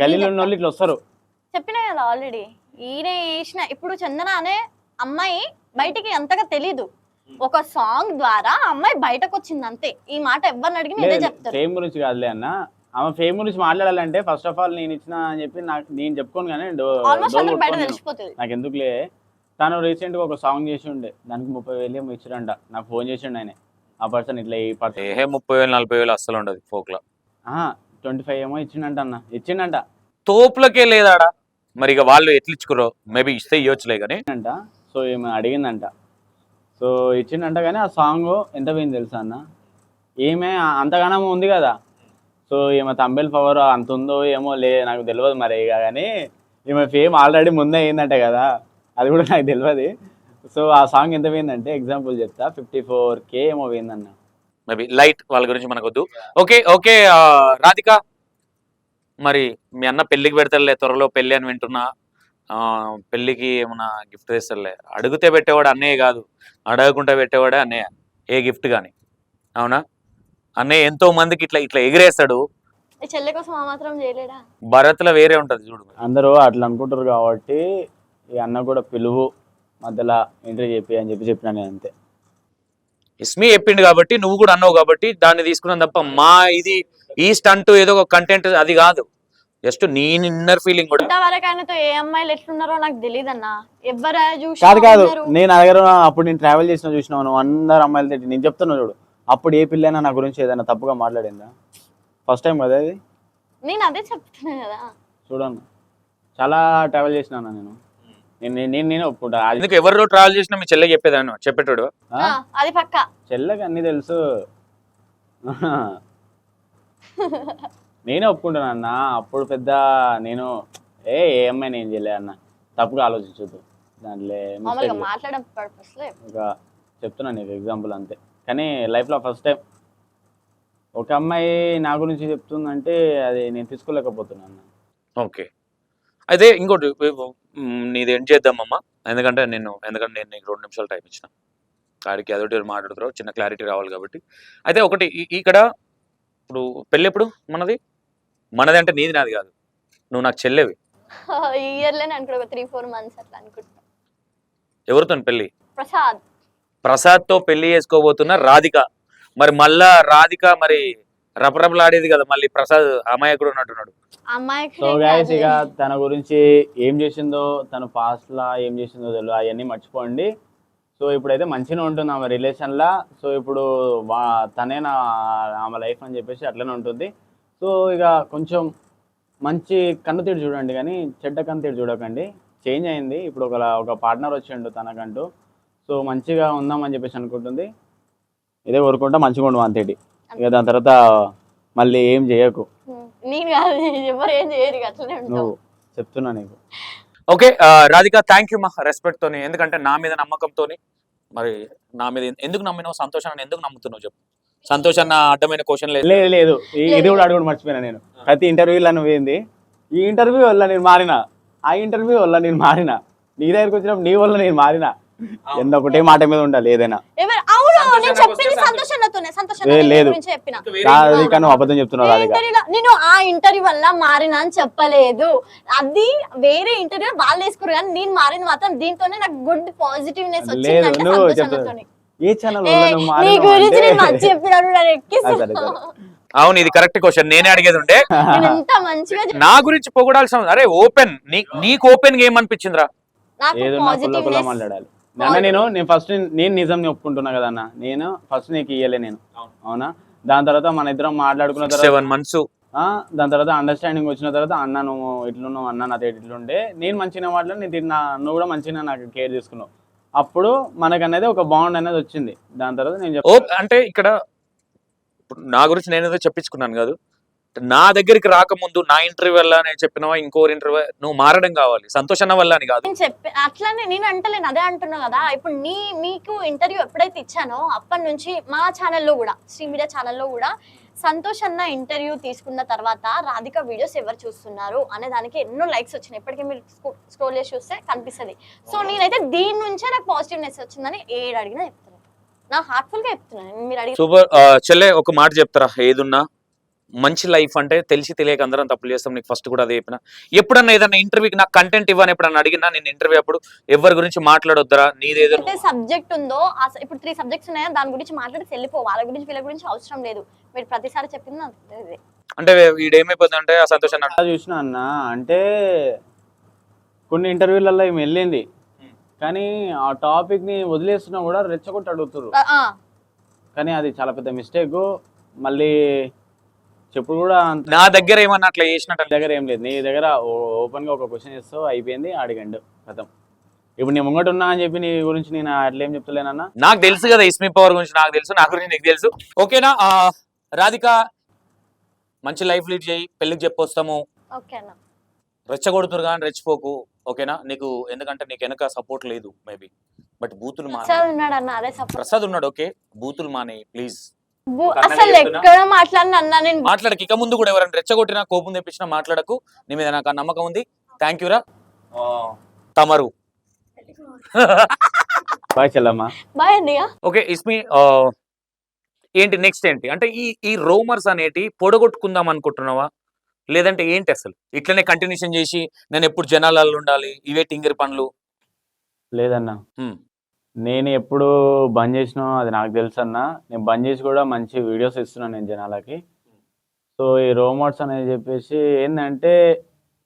గల్లీలో ఉన్న వాళ్ళు ఇట్లా వస్తారు. చెప్పినా కదా ఆల్రెడీ. ఈయన వేసిన ఇప్పుడు చందన అనే అమ్మాయి బయటికి అంతగా తెలీదు, ఒక సాంగ్ ద్వారా అమ్మాయి బయటకు వచ్చింది అంతే. ఈ మాట ఎవరిని అడిగి నేనే చెప్తాను. ఫేమ్ గురించి కాదులే అన్న, ఆమె ఫేమ్ గురించి మాట్లాడాలంటే ఫస్ట్ ఆఫ్ ఆల్ నేను ఇచ్చిన అని చెప్పి నేను చెప్పుకోను కానీ నాకు ఎందుకులే. తను రీసెంట్ గా ఒక సాంగ్ చేసి ఉండే, దానికి 30,000 ఏమో ఇచ్చిరంట. నాకు ఫోన్ చేసిండు ఆయన, ఆ పర్సన్ ఇట్లా 30,000-40,000 అస్సలు ఉండదు ఫోక్ లో. 25 ఏమో ఇచ్చిండంట. తోపులకే లేదాడా మరి, ఇక వాళ్ళు ఎట్లు ఇచ్చుకురో మేబీ ఇస్తే ఇవ్వచ్చులే కానీ అంట. సో ఏమో అడిగిందంట, సో ఇచ్చిండంట. కానీ ఆ సాంగ్ ఎంత పోయింది తెలుసా అన్న, ఏమే అంతగానో ఉంది కదా. సో ఏమో తంబెల్ పవర్ అంత ఉందో ఏమో నాకు తెలియదు మరి. ఇక కానీ ఈమె ఫేమ్ ఆల్రెడీ ముందే అయిందంట కదా, అది కూడా నాకు తెలియదు. సో ఆ సాంగ్ ఎంత పోయిందంటే ఎగ్జాంపుల్ చెప్తా, 54K ఏమో పోయిందన్న. మేబీ లైట్ వాళ్ళ గురించి మనకు వద్దు. ఓకే రాధిక, మరి మీ అన్న పెళ్లికి పెడతారులే త్వరలో పెళ్లి అని వింటున్నా. పెళ్లికి ఏమన్నా గిఫ్ట్ తెస్తారులే. అడిగితే పెట్టేవాడు అన్నయ్య కాదు, అడగకుండా పెట్టేవాడే అన్నయ్య ఏ గిఫ్ట్ కానీ. అవునా? అన్నయ్య ఎంతో మందికి ఇట్లా ఎగిరేస్తాడు. ఈ చెల్లె కోసం ఆ మాత్రం చేయలేడా? భరత్ లో వేరే ఉంటది చూడు. అందరూ అట్లా అనుకుంటారు కాబట్టి ఈ అన్న కూడా పిలువు మధ్యలో ఎంట్రీ చెప్పి అని చెప్పినా నేను అంతే. ఇస్మి చెప్పిండు కాబట్టి నువ్వు కూడా అన్నావు కాబట్టి దాన్ని తీసుకున్నాను తప్ప మా ఇది ఈ స్టంట్ ఏదో ఒక కంటెంట్ అది కాదు. జస్ట్ నీ ఇన్నర్ ఫీలింగ్ కూడా. ఇంతవరకు ఆయనతో ఏ అమ్మాయిలు ఎట్లున్నారో నాకు తెలియదు అన్న. ఎవరు కాదు కాదు చూసి నేను నా దగ్గర అప్పుడు నేను ట్రావెల్ చూసినావు నువ్వు అందరు అమ్మాయిలు తిట్టి నేను చెప్తున్నా చూడు. అప్పుడు ఏ పిల్లైనా నా గురించి ఏదైనా తప్పుగా మాట్లాడిందా? ఫస్ట్ టైం కదా అది. నేను అదే చెప్తున్నా కదా. చూడన్న చాలా ట్రావెల్ చేసినా నేను నేను ఒప్పుకుంటా. ఎందుకు ఎవరిలో ట్రావెల్ చేసినా మీ చెల్లెకి చెప్పేదాన్ని చెప్పేటోడు. అది పక్క చెల్లెకి అన్ని తెలుసు. నేనే ఒప్పుకుంటాను అన్న. అప్పుడు పెద్ద నేను ఏ అమ్మాయి నేను చేయలే అన్న తప్పుగా ఆలోచించదు దాంట్లో మామూలుగా మాట్లాడడం పర్పస్ లో ఇక చెప్తున్నాను నీకు ఎగ్జాంపుల్ అంతే. కానీ లైఫ్లో ఫస్ట్ టైం ఒక అమ్మాయి నా గురించి చెప్తుందంటే అది నేను తీసుకోలేకపోతున్నాను. ఓకే, అయితే ఇంకోటి నీది ఎండ్ చేద్దామమ్మా. ఎందుకంటే నేను నీకు 2 నిమిషాలు టైం ఇచ్చిన కాడికి అదొకటి మాట్లాడుతున్నావు, చిన్న క్లారిటీ రావాలి కాబట్టి. అయితే ఒకటి ఇక్కడ ఇప్పుడు పెళ్ళి ఎప్పుడు మనది అంటే నీది నాది కాదు, నువ్వు నాకు చెల్లేవి. ఈ ఇయర్ లోనే అనుకుంటా 3-4 months అట్లా అనుకుంటా. ఎవరితో పెళ్ళి? ప్రసాద్తో పెళ్లి చేసుకోబోతున్న రాధిక. మరి మళ్ళా రాధిక మరి రపరపలాడేది కదా, మళ్ళీ ప్రసాద్ అమాయకుడు ఉన్నట్టున్నాడు. సో గైస్ ఇక తన గురించి ఏం చేసిందో తను పాస్ట్ లా ఏం చేసిందో తెలియదు, అవన్నీ మర్చిపోండి. సో ఇప్పుడైతే మంచిగా ఉంటుంది ఆమె రిలేషన్లా. సో ఇప్పుడు తనే ఆమె లైఫ్ అని చెప్పేసి అట్లనే ఉంటుంది. సో ఇక కొంచెం మంచి కన్ను తీరు చూడండి కానీ చెడ్డ కన్ను తీరు చూడకండి. చేంజ్ అయింది, ఇప్పుడు ఒక పార్ట్నర్ వచ్చిండు తనకంటూ. సో మంచిగా ఉందామని చెప్పేసి అనుకుంటుంది. ఇదే కోరుకుంటా మంచిగా ఉండు అంతేటి. ఇక దాని తర్వాత మళ్ళీ ఏం చేయకు. నువ్వు చెప్తున్నా నీకు. ఓకే రాధిక, థ్యాంక్ యూ మా రెస్పెక్ట్ తోని. ఎందుకంటే నా మీద నమ్మకంతోని, మరి నా మీద ఎందుకు నమ్మినావు, సంతోషాన్ని ఎందుకు నమ్ముతున్నావు చెప్పు. సంతోషాన్న అడ్డమైన క్వశ్చన్ లేదు ఇది కూడా అడుగుడు మర్చిపోయినా నేను. ప్రతి ఇంటర్వ్యూలో నువ్వు ఏంది, ఈ ఇంటర్వ్యూ వల్ల నేను మారినా, ఆ ఇంటర్వ్యూ వల్ల నేను మారినా, నీ దగ్గరికి వచ్చినప్పుడు నీ వల్ల నేను మారినా. ఒకటే మాట మీద ఉండాలి ఏదైనా. లేదు కానీ అబద్ధం చెప్తున్నావు రాధిక. నేను ఆ ఇంటర్వ్యూ వల్ల మారినా అని చెప్పలేదు. అది వేరే ఇంటర్వ్యూ వాళ్ళు వేసుకోరు కానీ నేను మారింది మాత్రం దీంతోనే నాకు గుడ్ పాజిటివ్నెస్ వచ్చింది. ఏ ఛానల్ అవును, ఇది కరెక్ట్ క్వశ్చన్. నేనే అడిగేది ఉండే నా గురించి పొగడాల్సిన. అరే ఓపెన్, నీకు ఓపెన్ గా ఏమనిపించిందిరా? ఏదన్నా మాట్లాడాలి. నేను ఫస్ట్ నేను నిజం ఒప్పుకుంటున్నా కదా అన్న. నేను ఫస్ట్ నీకు ఇయ్యలే నేను, అవునా? దాని తర్వాత మన ఇద్దరం మాట్లాడుకున్న తర్వాత 7 months దాని తర్వాత అండర్స్టాండింగ్ వచ్చిన తర్వాత అన్న నువ్వు ఇట్లున్నావు, అన్న నాతో ఇట్లుండే, నేను మంచిగా మాట్లాడి నేను నువ్వు కూడా మంచిగా నాకు కేర్ తీసుకున్నావు. అప్పుడు మనకనేది ఒక బాండ్ అనేది వచ్చింది. దాని తర్వాత నేను అంటే ఇక్కడ నా గురించి నేనేదో చెప్పించుకున్నాను కాదు, నా దగ్గరికి రాకముందు నా ఇంటర్వ్యూ వల్ల నేను చెప్పినవా ఇంకోరి ఇంటర్వ్యూ నువ్వు మారడం కావాలి, సంతోషన్న వల్ల అని కాదు. నేను చెప్పి అట్లానే నేను అంటలేను, అదే అంటున్నా కదా. ఇప్పుడు మీకు ఇంటర్వ్యూ ఎప్పుడైతే ఇచ్చానో అప్పటి నుంచి మా ఛానల్లో కూడా, శ్రీ మీడియా ఛానల్లో కూడా సంతోష్ అన్న ఇంటర్వ్యూ తీసుకున్న తర్వాత రాధిక వీడియోస్ ఎవరు చూస్తున్నారు అనే దానికి ఎన్నో లైక్స్ వచ్చినాయి. ఇప్పటికీ మీరు స్క్రోల్ చేసి చూస్తే కనిపిస్తుంది. సో నేనైతే దీని నుంచే నాకు పాజిటివ్నెస్ వచ్చిందని ఏడు అడిగినా చెప్తున్నాను, నా హార్ట్ఫుల్ గా చెప్తున్నాను. మీరు అడిగి సూపర్. చెల్లె ఒక మాట చెప్తారా? ఏదున్నా మంచి లైఫ్ అంటే తెలిసి తెలియక అందరం తప్పులు చేస్తాం. నీకు ఫస్ట్ కూడా అదే చెప్పిన. ఎప్పుడన్నా ఏదన్నా ఇంటర్వ్యూకి నాకు కంటెంట్ ఇవ్వని ఎప్పుడన్నా అడిగినా నేను ఇంటర్వ్యూ అప్పుడు ఎవరి గురించి మాట్లాడొద్దరా, నీదేదో సబ్జెక్ట్ ఉందో ఇప్పుడు 3 subjects ఉన్నాయో దాని గురించి మాట్లాడి వెళ్ళిపో. వాళ్ళ గురించి వీళ్ళ గురించి అవసరం లేదు. మీరు ప్రతిసారి చెప్పింది అంటే వీడు ఏమైపోతుంది అంటే ఆ సంతోషం చూసిన అన్న. అంటే కొన్ని ఇంటర్వ్యూలలో ఏమి వెళ్ళింది కానీ ఆ టాపిక్ ని వదిలేస్తున్నా కూడా రెచ్చగొట్టి అడుగుతారు. కానీ అది చాలా పెద్ద మిస్టేక్. మళ్ళీ చెప్పుడు కూడా నా దగ్గర ఏమన్నా అట్లా చేసినట్టు దగ్గర ఏం లేదు. నీ దగ్గర ఓపెన్ గా ఒక క్వశ్చన్ చేస్తావు, అయిపోయింది, అడిగండు కథం. ఇప్పుడు నీ ముంగట ఉన్నా అని చెప్పి నీ గురించి నేను అట్లా ఏం చెప్తలేనన్నా. నాకు తెలుసు కదా ఇస్మి పవర్ గురించి, నాకు తెలుసు, నా గురించి నీకు తెలుసు. ఓకేనా రాధిక, మంచి లైఫ్ లీడ్ చేయి, పెళ్లికి చెప్పొస్తాము. రెచ్చగొడుతురు కానీ రెచ్చిపోకు, ఓకేనా? నీకు ఎందుకంటే నీకు వెనక సపోర్ట్ లేదు మేబీ, బట్ బూతులు ప్రసాద్ ఉన్నాడు. ఓకే, బూతులు మానే ప్లీజ్. మాట్లాడకు ఇక ముందు కూడా. ఎవరైనా రెచ్చగొట్టినా కోపం తెప్పించినా మాట్లాడకు. నీ మీద నాకు ఆ నమ్మకం ఉంది. థ్యాంక్ యూ రా తమరు. బాయ్ చెల్లమ్మా. బాయ్ అన్నయ్య. ఓకే ఇస్మి, ఏంటి నెక్స్ట్ ఏంటి అంటే ఈ రోమర్స్ అనేటి పొడగొట్టుకుందాం అనుకుంటున్నావా లేదంటే ఏంటి అసలు ఇట్లనే కంటిన్యూషన్ చేసి నేను ఎప్పుడు జనాలలో ఉండాలి ఇవే టింగర్ పనులు? లేదన్నా, హ్మ్. నేను ఎప్పుడు బంద్ చేసినా అది నాకు తెలుసు అన్న. నేను బంద్ చేసి కూడా మంచి వీడియోస్ ఇస్తున్నాను నేను జనాలకి. సో ఈ రోమోట్స్ అనేది చెప్పేసి ఏంటంటే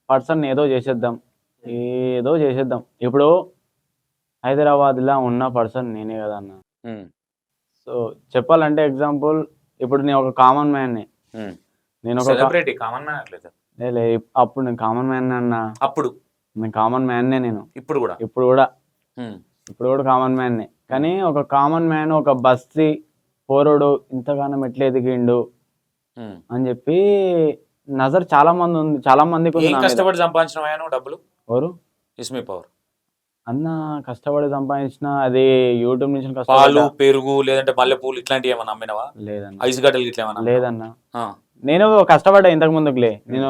పర్సన్ ఏదో చేసేద్దాం, ఏదో చేసేద్దాం. ఇప్పుడు హైదరాబాద్లో ఉన్న పర్సన్ నేనే కదా అన్న. హ్మ్. సో చెప్పాలంటే ఎగ్జాంపుల్, ఇప్పుడు నేను ఒక కామన్ మ్యాన్ని. హ్మ్. నేను ఒక సెలబ్రిటీ కామన్ మ్యాన్ అట్లేదు లే, అప్పుడు నేను కామన్ మ్యాన్ అన్న. అప్పుడు నేను కామన్ మ్యాన్నే నేను. ఇప్పుడు కూడా ఇప్పుడు కూడా హ్మ్. ఇప్పుడు కూడా కామన్ మ్యాన్నే. కానీ ఒక కామన్ మ్యాన్ ఒక బస్తీ పోరోడు ఇంతగానం ఎట్లా ఎదిగిండు హ్మ్. అని చెప్పి నజర్ చాలా మంది ఉంది, చాలా మందికి ఉంది ఏం నా మీద. కష్టపడి సంపాదించిన నువ్వు డబ్బులు ఎవరు ఇస్మి పవర్? అన్న కష్టపడి సంపాదించిన అది యూట్యూబ్ నుంచి పాలు కష్టపడ్డా. పెరుగు లేదంటే మల్లెపూలు ఇట్లాంటివి ఏమన్నా అమ్మినవా? లేదన్న, ఐస్ గడ్డలు ఇట్లా ఏమన్నా అమ్మినవా? లేదన్న. ఆ. నేను కష్టపడ్డా ఇంతకు ముందుకులే. నేను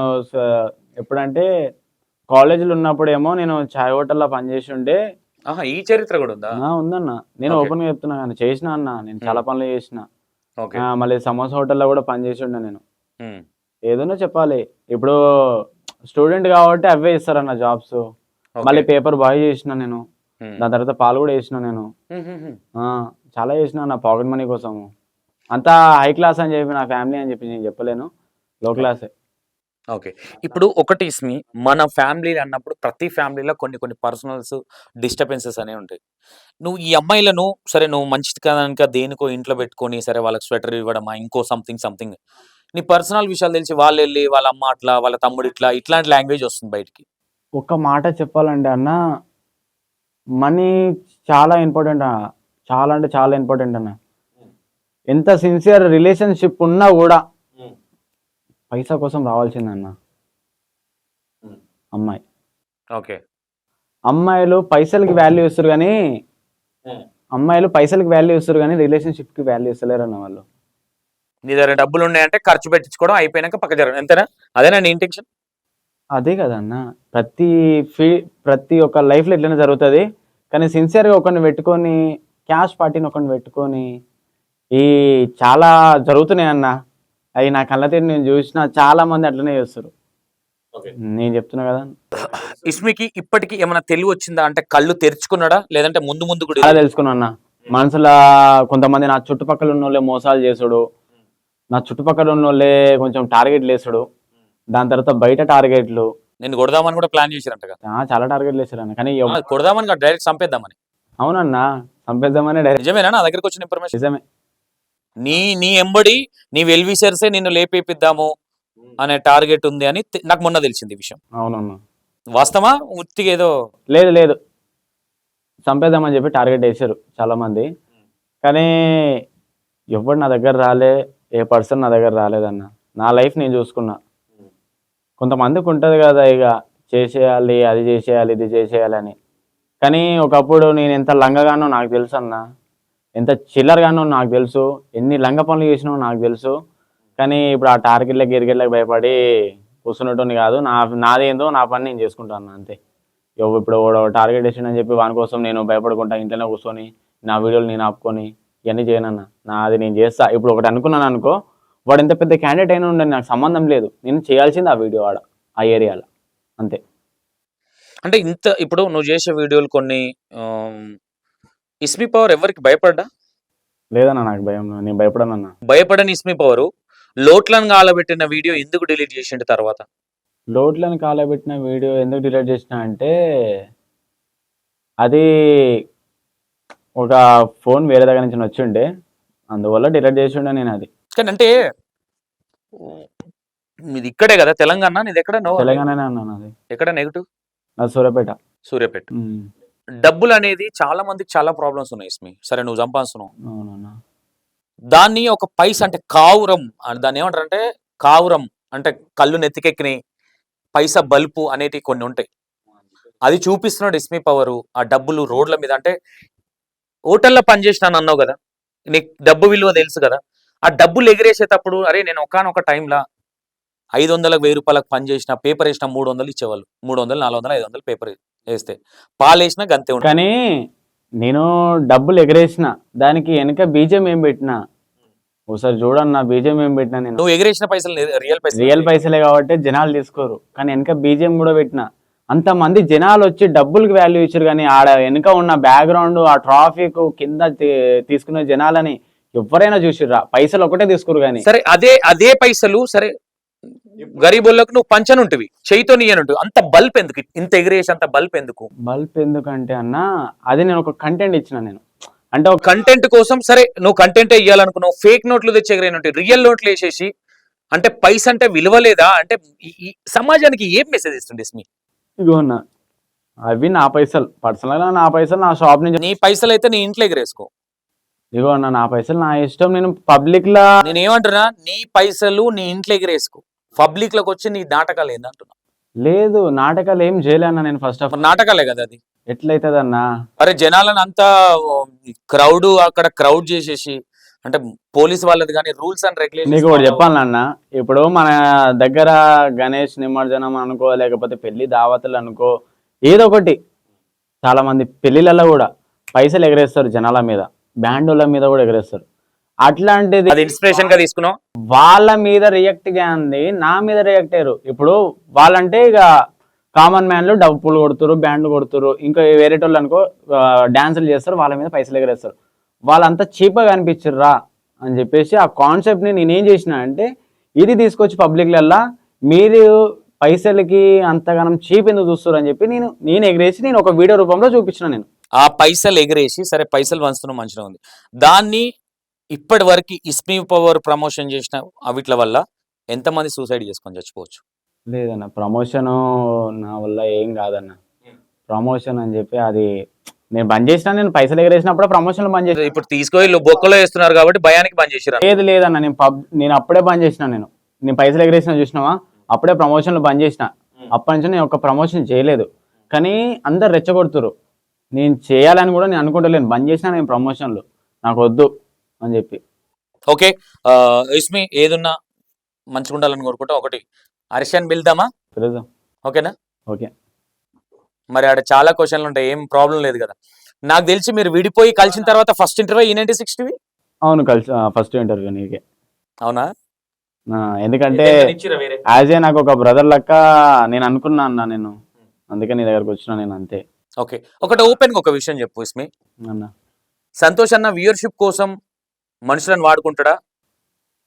ఎప్పుడంటే కాలేజీలో ఉన్నప్పుడేమో నేను చాయ్ హోటల్లో పనిచేసి ఉండే. ఆహా, ఈ చరిత్ర కూడా ఉందా? ఉందన్న, నేను Okay. ఓపెన్గా చెప్తున్నా కానీ చేసిన అన్న, నేను చాలా పనులు చేసిన. ఓకే. మళ్ళీ సమోసా హోటల్లో కూడా పనిచేసి ఉండే నేను. హ్మ్. ఏదైనా చెప్పాలి, ఇప్పుడు స్టూడెంట్ కాబట్టి అవే ఇస్తారన్న జాబ్స్. ఓకే. మళ్ళీ పేపర్ బాయ్ చేసిన నేను. హ్మ్. దాని తర్వాత పాలు కూడా వేసిన నేను. హ్మ్. హ్మ్. హ్మ్. చాలా చేసిన నా పాకెట్ మనీ కోసము. అంతా హై క్లాస్ అని చెప్పి నా ఫ్యామిలీ అని చెప్పి నేను చెప్పలేను, లో క్లాసే. ఓకే. ఇప్పుడు ఒకటి ఇస్మి, మన ఫ్యామిలీ అన్నప్పుడు ప్రతి ఫ్యామిలీలో కొన్ని కొన్ని పర్సనల్స్ డిస్టర్బెన్సెస్ అనేవి ఉంటాయి. నువ్వు ఈ అమ్మాయిలను సరే నువ్వు మంచిది కాదనక దేనికో ఇంట్లో పెట్టుకొని సరే వాళ్ళకి స్వెటర్ ఇవ్వడమా ఇంకో సంథింగ్ నీ పర్సనల్ విషయాలు తెలిసి వాళ్ళు వెళ్ళి వాళ్ళ అమ్మ అట్లా వాళ్ళ తమ్ముడు ఇట్లా ఇట్లాంటి లాంగ్వేజ్ వస్తుంది బయటికి. ఒక్క మాట చెప్పాలంటే అన్న, మనీ చాలా ఇంపార్టెంట్ అన్న, చాలా అంటే చాలా ఇంపార్టెంట్ అన్న. ఎంత సిన్సియర్ రిలేషన్షిప్ ఉన్నా కూడా పైసా కోసం రావాల్సిందన్న అమ్మాయి. ఓకే. అమ్మాయిలు పైసలకి వాల్యూ ఇస్తారు కానీ రిలేషన్షిప్కి వాల్యూ ఇస్తలేరు అన్న వాళ్ళు. నీ దగ్గర డబ్బులు ఉన్నాయంటే ఖర్చు పెట్టించుకోవడం అయిపోయినాక పక్క జరగడం ఎంతేనా? అదేనా నీ ఇంటెన్షన్? అదే కదన్న, ప్రతి ఒక్క లైఫ్లో ఇట్లనే జరుగుతుంది. కానీ సిన్సియర్గా ఒకరిని పెట్టుకొని క్యాష్ పార్టీని ఒకరిని పెట్టుకొని ఈ చాలా జరుగుతున్నాయి అన్న. అవి నా కళ్ళతో నేను చూసిన చాలా మంది అట్లనే చేస్తారు. నేను చెప్తున్నా కదా, ఇస్మికి ఇప్పటికి ఏమైనా తెలివి వచ్చిందా అంటే కళ్ళు తెరుచుకున్నాడా లేదంటే ముందు ముందు కూడా చాలా తెలుసుకున్నా అన్న. మనసులో కొంతమంది నా చుట్టుపక్కల ఉన్న వాళ్ళే మోసాలు చేసుడు, నా చుట్టుపక్కల ఉన్న వాళ్ళే కొంచెం టార్గెట్లు వేసుడు, దాని తర్వాత బయట టార్గెట్లు. నేను కొడదామని కూడా ప్లాన్ చేసినట్టుగా? చాలా టార్గెట్లు వేసారు అన్న. కానీ కొడదామని డైరెక్ట్ చంపేద్దామని? అవునన్నా, చంపేద్దామని డైరెక్ట్. నిజమేనా? నా దగ్గరకు వచ్చిన ఇన్ఫర్మేషన్ నిజమే. నీ ఎంబడి నీ వెల్విషర్సే నిన్ను లేపేపిద్దాము అనే టార్గెట్ ఉంది అని నాకు మొన్న తెలిసింది ఈ విషయం. అవునన్నా. వాస్తవా ఉత్తిగా ఏదో? లేదు, చంపేద్దామని చెప్పి టార్గెట్ వేసారు చాలా మంది. కానీ ఎవరు నా దగ్గర రాలే, ఏ పర్సన్ నా దగ్గర రాలేదన్న. నా లైఫ్ నేను చూసుకున్నా. కొంతమందికి ఉంటుంది కదా ఇక చేసేయాలి, అది చేసేయాలి, ఇది చేసేయాలి అని. కానీ ఒకప్పుడు నేను ఎంత లంగగానో నాకు తెలుసు అన్న, ఎంత చిల్లరగానో నాకు తెలుసు, ఎన్ని లంగ పనులు చేసినావో నాకు తెలుసు. కానీ ఇప్పుడు ఆ టార్గెట్లకు గిరికెట్లకు భయపడి కూర్చున్నట్టు కాదు. నాదేందో నా పని నేను చేసుకుంటాను అంతే. ఇప్పుడు టార్గెట్ వేసిండని చెప్పి వాని కోసం నేను భయపడుకుంటా ఇంట్లోనే కూర్చొని నా వీడియోలు నేను ఆపుకొని ఇవన్నీ చేయనన్నా. నాది నేను చేస్తా. ఇప్పుడు ఒకటి అనుకున్నాను అనుకో, వాడు ఎంత పెద్ద క్యాండిడేట్ అయినా ఉండని నాకు సంబంధం లేదు, నేను చేయాల్సింది ఆ వీడియో ఆడ ఆ ఏరియాలో అంతే. అంటే ఇంత ఇప్పుడు నువ్వు చేసే వీడియోలు కొన్ని ఇస్మి పవర్ ఎవరికి భయపడ్డా? లేదన్నా, నాకు భయం, నేను భయపడనన్నా. భయపడని ఇస్మి పవరు లోట్లను గాలబెట్టిన వీడియో ఎందుకు డిలీట్ చేసిండు తర్వాత? లోట్లను కాలబెట్టిన వీడియో ఎందుకు డిలీట్ చేసిన అంటే, అది ఒక ఫోన్ వేరే దగ్గర నుంచి వచ్చిండే, అందువల్ల డిలీట్ చేసి ఉండే నేను అది. కానీ అంటే మీది ఇక్కడే కదా తెలంగాణ? నీది ఎక్కడ? తెలంగాణనే అన్నాను అది. ఎక్కడ నెగిటివ్? అది సూర్యాపేట. సూర్యాపేట. డబ్బులు అనేది చాలా మందికి చాలా ప్రాబ్లమ్స్ ఉన్నాయి ఇస్మి. సరే నువ్వు సంపాదిస్తున్నావు, అవునన్నా. దాన్ని ఒక పైస అంటే కావురం దాన్ని ఏమంటారు అంటే కావురం అంటే కళ్ళు నెత్తికెక్కినాయి పైసా బల్పు అనేటివి కొన్ని ఉంటాయి. అది చూపిస్తున్నాడు ఇస్మి పవరు. ఆ డబ్బులు రోడ్ల మీద అంటే హోటల్లో పనిచేసినాను అన్నావు కదా, నీకు డబ్బు విలువ తెలుసు కదా. ఆ డబ్బులు ఎగిరేసేటప్పుడు అరే నేను ఒకానొక టైంలో 500 1000 రూపాయలకు పని చేసిన పేపర్ వేసిన 300 ఇచ్చేవాళ్ళు. 300 400 500 పేపర్ వేస్తే పాలు వేసినా గంతే ఉంటుంది. కానీ నేను డబ్బులు ఎగరేసిన దానికి వెనక బీజం ఏం పెట్టినా, ఒకసారి చూడన్న బీజేం ఏం పెట్టినా నేను. నువ్వు ఎగిరేసిన పైసలు రియల్ పైసలు. రియల్ పైసలే కాబట్టి జనాలు తీసుకోరు, కానీ వెనక బీజేం కూడా పెట్టిన. అంతమంది జనాలు వచ్చి డబ్బులకి వాల్యూ ఇచ్చారు, కానీ ఆడ వెనుక ఉన్న బ్యాక్గ్రౌండ్, ఆ ట్రాఫిక్ కింద తీసుకునే జనాలని ఎవరైనా చూసిర్రా? పైసలు ఒకటే తీసుకోరు కానీ. సరే అదే పైసలు సరే గరీబులకు నువ్వు పంచనుంటివి, చేయితో నీయనుంటివి, అంత బల్బ్ ఎందుకు ఇంత ఎగిరేసి అంత బల్బ్ ఎందుకు? బల్బ్ ఎందుకంటే అన్న, అది నేను ఒక కంటెంట్ ఇచ్చిన నేను. అంటే ఒక కంటెంట్ కోసం సరే నువ్వు కంటెంట్ ఇవ్వాలనుకున్నావు, ఫేక్ నోట్లు తెచ్చి ఎగిరైనట్టు రియల్ నోట్లు వేసేసి, అంటే పైస అంటే విలువ లేదా అంటే ఈ సమాజానికి ఏం మెసేజ్ ఇస్తుంది స్మి? ఇగో అన్న, అవి నా పైసలు, పర్సనల్ గా నా పైసలు, నా షాప్ నుంచి. నీ పైసలు అయితే నీ ఇంట్లో ఎగిరేసుకో. ఇగో అన్న, నా పైసలు నా ఇష్టం. నేను పబ్లిక్ లా నేను ఏమంటున్నా, నీ పైసలు నీ ఇంట్లో ఎగిరేసుకో, పబ్లిక్ లోకి వచ్చి నీ నాటకాలు ఏందంటున్నా? లేదు, నాటకాలు ఏం చేయలే అన్న నేను. ఫస్ట్ ఆఫ్ ఆల్ నాటకాలే కదా అది. ఎట్లయితుంది అన్న? అరే జనాలను అంతా క్రౌడ్ అక్కడ క్రౌడ్ చేసేసి, అంటే పోలీస్ వాళ్ళది కానీ రూల్స్ అండ్ నీకు ఒకటి రెగ్యులేషన్స్. చెప్పాలన్న, ఇప్పుడు మన దగ్గర గణేష్ నిమజ్జనం అనుకో, లేకపోతే పెళ్లి దావతులు అనుకో, ఏదో ఒకటి, చాలా మంది పెళ్లిళ్ళలో కూడా పైసలు ఎగరేస్తారు జనాల మీద, బ్యాండోళ్ళ మీద కూడా ఎగరేస్తారు. అట్లాంటిది అది ఇన్స్పిరేషన్ గా తీసుకున్నావు. వాళ్ళ మీద రియాక్ట్ గాంది నా మీద రియాక్ట్ అయ్యారు. ఇప్పుడు వాళ్ళంటే ఇక కామన్ మ్యాన్లు డబ్బులు కొడుతురు, బ్యాండ్లు కొడుతురు, ఇంకా వేరేటోళ్ళు అనుకో డాన్సులు చేస్తారు, వాళ్ళ మీద పైసలు ఎగరేస్తారు. వాళ్ళంతా చీప్గా అనిపించర్రా అని చెప్పేసి ఆ కాన్సెప్ట్ని నేనేం చేసిన అంటే, ఇది తీసుకొచ్చి పబ్లిక్లల్లా మీరు పైసలకి అంతగానం చీప్ ఎందుకు చూస్తారు అని చెప్పి నేను ఎగరేసి నేను ఒక వీడియో రూపంలో చూపించిన. నేను ఆ పైసలు ఎగిరేసి సరే పైసలు పంచుతున్నాం మంచిగా ఉంది, దాన్ని ఇప్పటి వరకు ఇస్మీ పవర్ ప్రమోషన్ చేసిన అవిట్ల వల్ల ఎంతమంది సూసైడ్ చేసుకొని చచ్చిపోవచ్చు? లేదన్న, ప్రమోషన్ నా వల్ల ఏం కాదన్న. ప్రమోషన్ అని చెప్పి అది నేను బంద్ చేసిన. నేను పైసలు ఎగరేసినప్పుడే ప్రమోషన్లు బంద్ చేసిన. ఇప్పుడు తీసుకొని బొక్కలో వేస్తున్నారు కాబట్టి భయానికి బంద్ చేసిరా? లేదన్న, నేను అప్పుడే బంద్ చేసిన. నేను పైసలు ఎగరేసిన చూసినావా, అప్పుడే ప్రమోషన్లు బంద్ చేసిన. అప్పటి నుంచి నేను ఒక ప్రమోషన్ చేయలేదు, కానీ అందరు రెచ్చగొడుతురు. నేను చేయాలని కూడా నేను అనుకుంటలేను, బంద్ చేసిన నేను ప్రమోషన్లు, నాకు వద్దు అని చెప్పి. ఓకే ఇస్మి, ఏదున్నా మంచిగా ఉండాలని కోరుకుంటా. ఒకటి అర్షన్ పిలుద్దామా? తెలుసు. ఓకేనా? ఓకే. మరి ఆడ చాలా క్వశ్చన్లు ఉంటాయి, ఏం ప్రాబ్లం లేదు కదా. నాకు తెలిసి మీరు విడిపోయి కలిసిన తర్వాత ఫస్ట్ ఇంటర్వ్యూ E90 అవును, కలిసి ఫస్ట్ ఇంటర్వ్యూ నీకే. అవునా? ఎందుకంటే యాజ్ ఏ నాకు ఒక బ్రదర్ లెక్క నేను అనుకున్నా అన్న నేను, అందుకే నీ దగ్గరకు వచ్చిన నేను, అంతే. ఓకే, ఒకటి ఓపెన్ ఒక విషయం చెప్పు ఇస్మి. అన్న, సంతోష్ అన్న వ్యూయర్షిప్ కోసం మనుషులను వాడుకుంటాడా?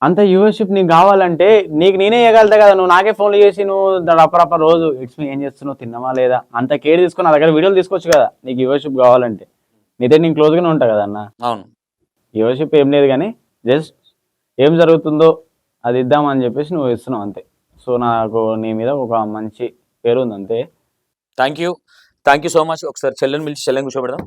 అంత వ్యూవర్షిప్ నీకు కావాలంటే నీకు నేనే ఇవ్వగలుగుతా కదా. నువ్వు నాకే ఫోన్లు చేసి నువ్వు రప్పరప్ప రోజు ఇట్స్ మీ ఏం చేస్తున్నావు, తిన్నావా లేదా, అంత కేర్ తీసుకుని నా దగ్గర వీడియోలు తీసుకోవచ్చు కదా నీకు వ్యూవర్షిప్ కావాలంటే. నీతో నేను క్లోజ్గానే ఉంటా కదా అన్న. అవును, వ్యూవర్షిప్ ఏం లేదు, కానీ జస్ట్ ఏం జరుగుతుందో అది ఇద్దామని చెప్పేసి నువ్వు ఇస్తున్నావు అంతే. సో నాకు నీ మీద ఒక మంచి పేరు ఉంది అంతే. Thank you so much. ఒకసారి చెల్లెని పిలిచి చెల్లెని కూర్చోబెడదాం.